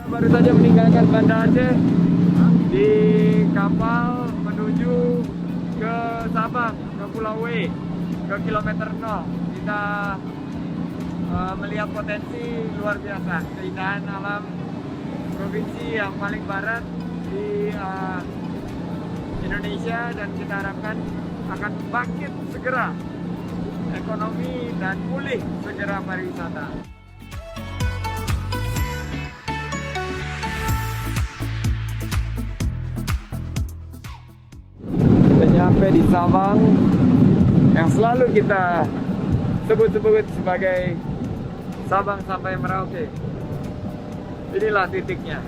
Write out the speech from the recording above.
Baru saja meninggalkan Banda Aceh di kapal menuju ke Sabang, ke Pulau W, ke kilometer 0. Kita melihat potensi luar biasa, keindahan alam provinsi yang paling barat di Indonesia, dan kita harapkan akan bangkit segera ekonomi dan pulih segera pariwisata. Kita nyampe di Sabang yang selalu kita sebut-sebut sebagai Sabang sampai Merauke. Inilah titiknya.